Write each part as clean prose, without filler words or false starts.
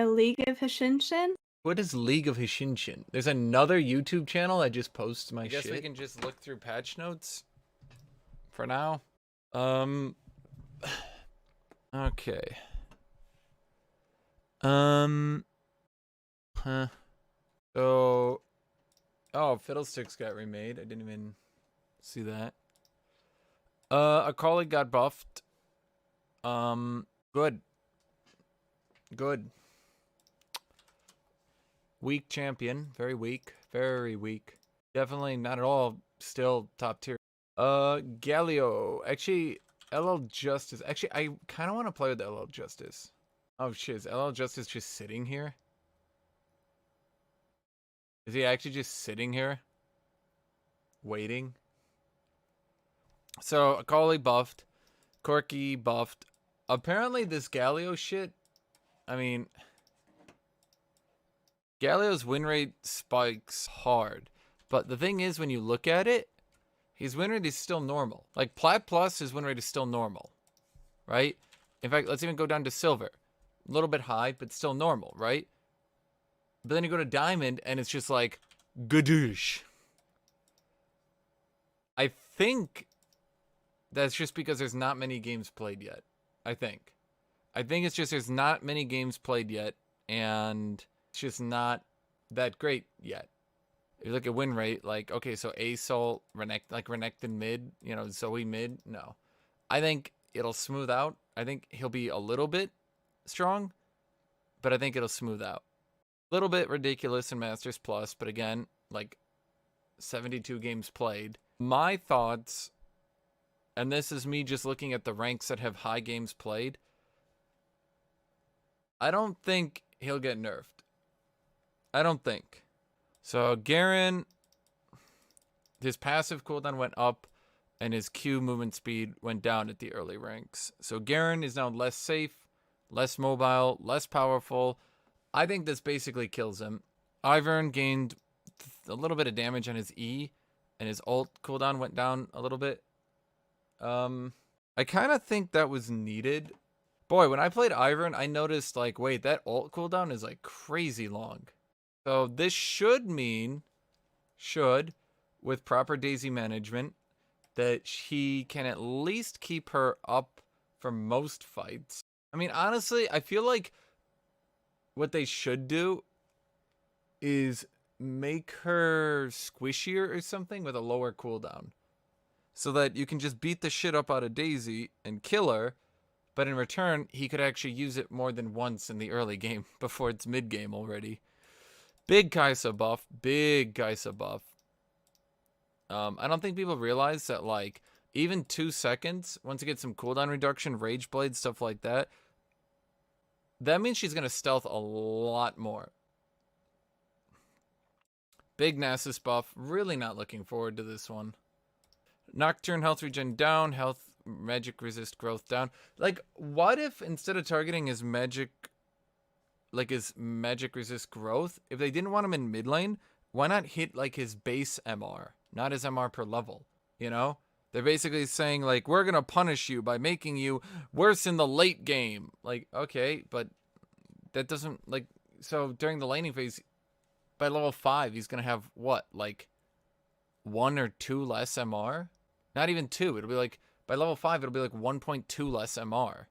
League of Hashinshin. What is League of Hashinshin? There's another YouTube channel that just posts my shit. I guess we can just look through patch notes for now. Okay. So, oh, Fiddlesticks got remade. I didn't even see that. AKALI got buffed. Good. Good. Weak champion. Very weak. Very weak. Definitely not at all still top tier. Galio. Actually, LL Justice. Actually, I kind of want to play with LL Justice. Oh, shit. Is LL Justice just sitting here? Is he actually just sitting here? Waiting? So, AKALI buffed. Corky buffed. Apparently, this Galio shit, I mean, Galio's win rate spikes hard. But the thing is, when you look at it, his win rate is still normal. Like, Plat Plus, his win rate is still normal. Right? In fact, let's even go down to Silver. A little bit high, but still normal, right? But then you go to Diamond, and it's just like, gadoosh. I think that's just because there's not many games played yet. I think it's just there's not many games played yet, and it's just not that great yet. If you look at win rate, like, okay, so Asol, Renekton mid, you know, Zoe mid, no. I think it'll smooth out. I think he'll be a little bit strong, but I think it'll smooth out. A little bit ridiculous in Masters Plus, but again, like 72 games played. My thoughts, and this is me just looking at the ranks that have high games played, I don't think he'll get nerfed. I don't think. So Garen, his passive cooldown went up, and his Q movement speed went down at the early ranks. So Garen is now less safe, less mobile, less powerful. I think this basically kills him. Ivern gained a little bit of damage on his E, and his ult cooldown went down a little bit. I kind of think that was needed. Boy, when I played Ivern, I noticed, like, wait, that ult cooldown is, like, crazy long. So this should mean, with proper Daisy management, that he can at least keep her up for most fights. I mean, honestly, I feel like what they should do is make her squishier or something with a lower cooldown, so that you can just beat the shit up out of Daisy and kill her, but in return, he could actually use it more than once in the early game before it's mid-game already. Big Kaisa buff. Big Kaisa buff. I don't think people realize that, like, even 2 seconds, once you get some cooldown reduction, Rage Blade, stuff like that, that means she's going to stealth a lot more. Big Nasus buff. Really not looking forward to this one. Nocturne health regen down. Health magic resist growth down. Like, what if instead of targeting his magic, like his magic resist growth, if they didn't want him in mid lane, why not hit like his base MR, not his MR per level, you know? They're basically saying, like, we're going to punish you by making you worse in the late game. Like, okay, but that doesn't, like, so during the laning phase, by level 5, he's going to have, what, like, 1 or 2 less MR? Not even 2. It'll be like, by level 5, it'll be like 1.2 less MR.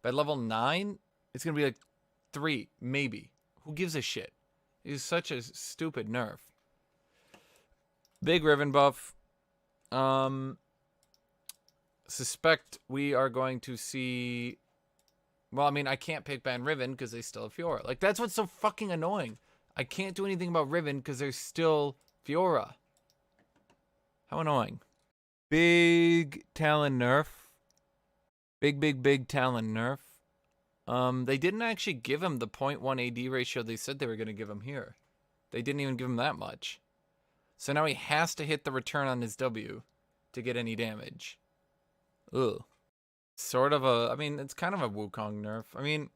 By level 9, it's going to be like 3, maybe. Who gives a shit? It's such a stupid nerf. Big Riven buff. Suspect we are going to see... Well, I mean, I can't pick ban Riven because they still have Fiora. Like, that's what's so fucking annoying. I can't do anything about Riven because there's still Fiora. How annoying. Big Talan Nerf. Big Talan Nerf. They didn't actually give him the 0.1 AD ratio they said they were going to give him here. They didn't even give him that much. So now he has to hit the return on his W to get any damage. Ugh. Sort of a... I mean, it's kind of a Wukong nerf. I mean...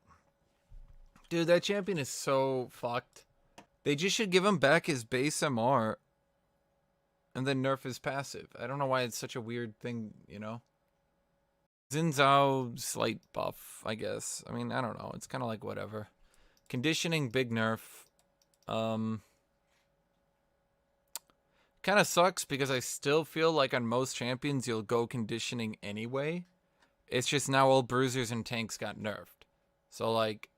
Dude, that champion is so fucked. They just should give him back his base MR and then nerf his passive. I don't know why it's such a weird thing, you know? Xin Zhao, slight buff, I guess. I mean, I don't know. It's kind of like whatever. Conditioning, big nerf. Kind of sucks because I still feel like on most champions you'll go conditioning anyway. It's just now all bruisers and tanks got nerfed. So like,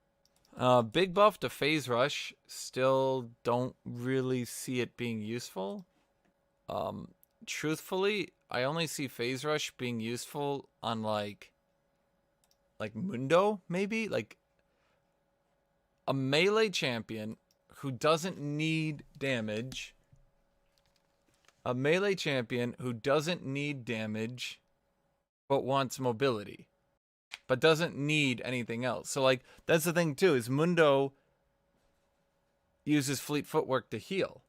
big buff to phase rush, still don't really see it being useful. Truthfully, I only see phase rush being useful on like Mundo, maybe? Like a melee champion who doesn't need damage. A melee champion who doesn't need damage but wants mobility. But doesn't need anything else. So like that's the thing too, is Mundo uses fleet footwork to heal.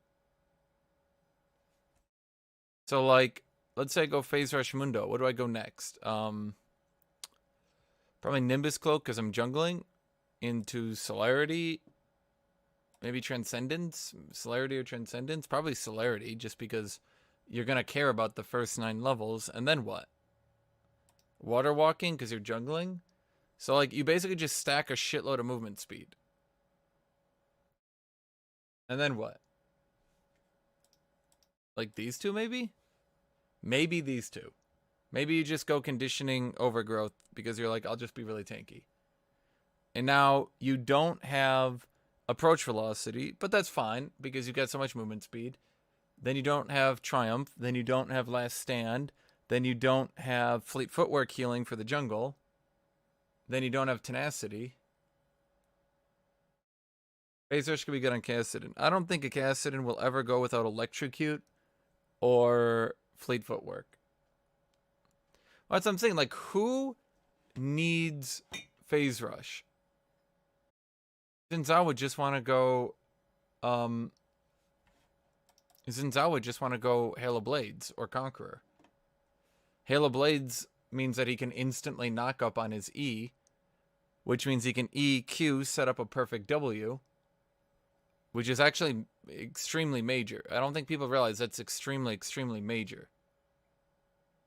So like, let's say I go phase rush Mundo. What do I go next? Probably Nimbus Cloak because I'm jungling. Into Celerity. Maybe Transcendence? Celerity or Transcendence? Probably Celerity, just because you're going to care about the first 9 levels. And then what? Water Walking because you're jungling? So like, you basically just stack a shitload of movement speed. And then what? Like these two maybe? Maybe these two. Maybe you just go conditioning overgrowth because you're like, I'll just be really tanky. And now you don't have approach velocity, but that's fine because you get so much movement speed. Then you don't have Triumph. Then you don't have Last Stand. Then you don't have Fleet Footwork healing for the jungle. Then you don't have Tenacity. Phase Rush could be good on Kassadin. I don't think a Kassadin will ever go without Electrocute or Fleet Footwork. Well, that's what I'm saying. Like, who needs Phase Rush? Zinzao would just want to go, Zinzao would just want to go Hail of Blades or Conqueror. Hail of Blades means that he can instantly knock up on his E, which means he can EQ, set up a perfect W, which is actually extremely major. I don't think people realize that's extremely, extremely major.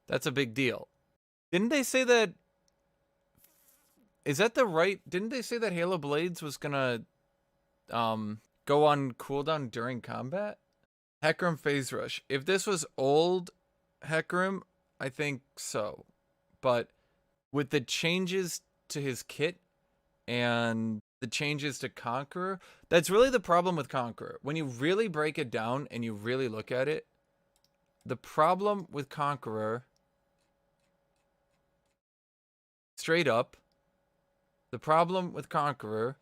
That's a big deal. Didn't they say that? Is that the right? Didn't they say that Halo Blades was gonna go on cooldown during combat? Hecarim Phase Rush. If this was old Hecarim, I think so. But with the changes to his kit and the changes to Conqueror, that's really the problem with Conqueror. When you really break it down and you really look at it, the problem with Conqueror, straight up, the problem with Conqueror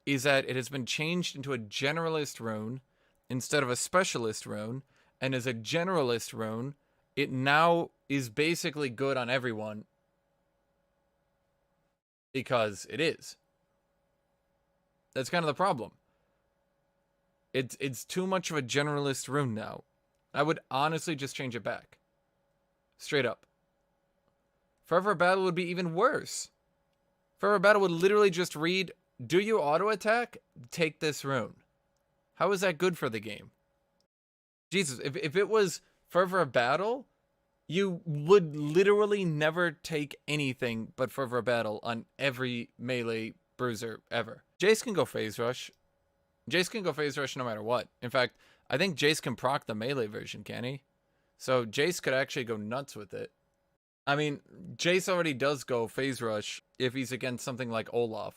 is that it has been changed into a generalist rune instead of a specialist rune, and as a generalist rune, it now is basically good on everyone because it is. That's kind of the problem. It's too much of a generalist rune now. I would honestly just change it back. Straight up. Forever Battle would be even worse. Forever Battle would literally just read, do you auto attack? Take this rune. How is that good for the game? Jesus, if it was Forever Battle, you would literally never take anything but Forever Battle on every melee bruiser ever. Jace can go Phase Rush. Jace can go Phase Rush no matter what. In fact, I think Jace can proc the melee version, can he? So Jace could actually go nuts with it. I mean, Jace already does go Phase Rush if he's against something like Olaf.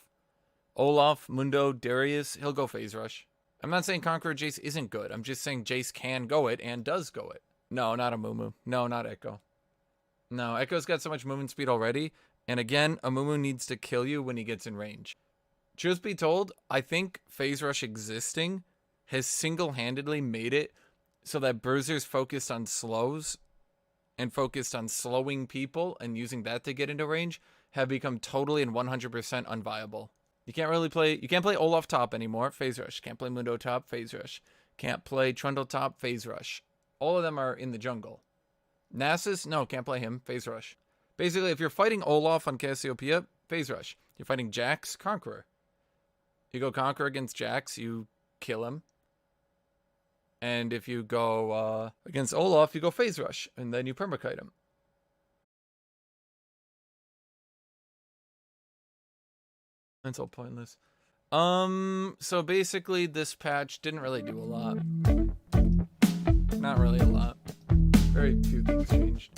Olaf, Mundo, Darius, he'll go Phase Rush. I'm not saying Conqueror Jace isn't good. I'm just saying Jace can go it and does go it. No, not a Mumu. No, not Echo. No, Echo's got so much movement speed already. And again, a Mumu needs to kill you when he gets in range. Truth be told, I think Phase Rush existing has single-handedly made it so that bruisers focused on slows and focused on slowing people and using that to get into range have become totally and 100% unviable. You can't play Olaf top anymore, Phase Rush. Can't play Mundo top, Phase Rush. Can't play Trundle top, Phase Rush. All of them are in the jungle. Nasus, no, can't play him, Phase Rush. Basically, if you're fighting Olaf on Cassiopeia, Phase Rush. You're fighting Jax, Conqueror. You go Conqueror against Jax, you kill him. And if you go against Olaf, you go Phase Rush, and then you permakite him. That's all pointless. So basically this patch didn't really do a lot. Not really a lot. Very few things changed.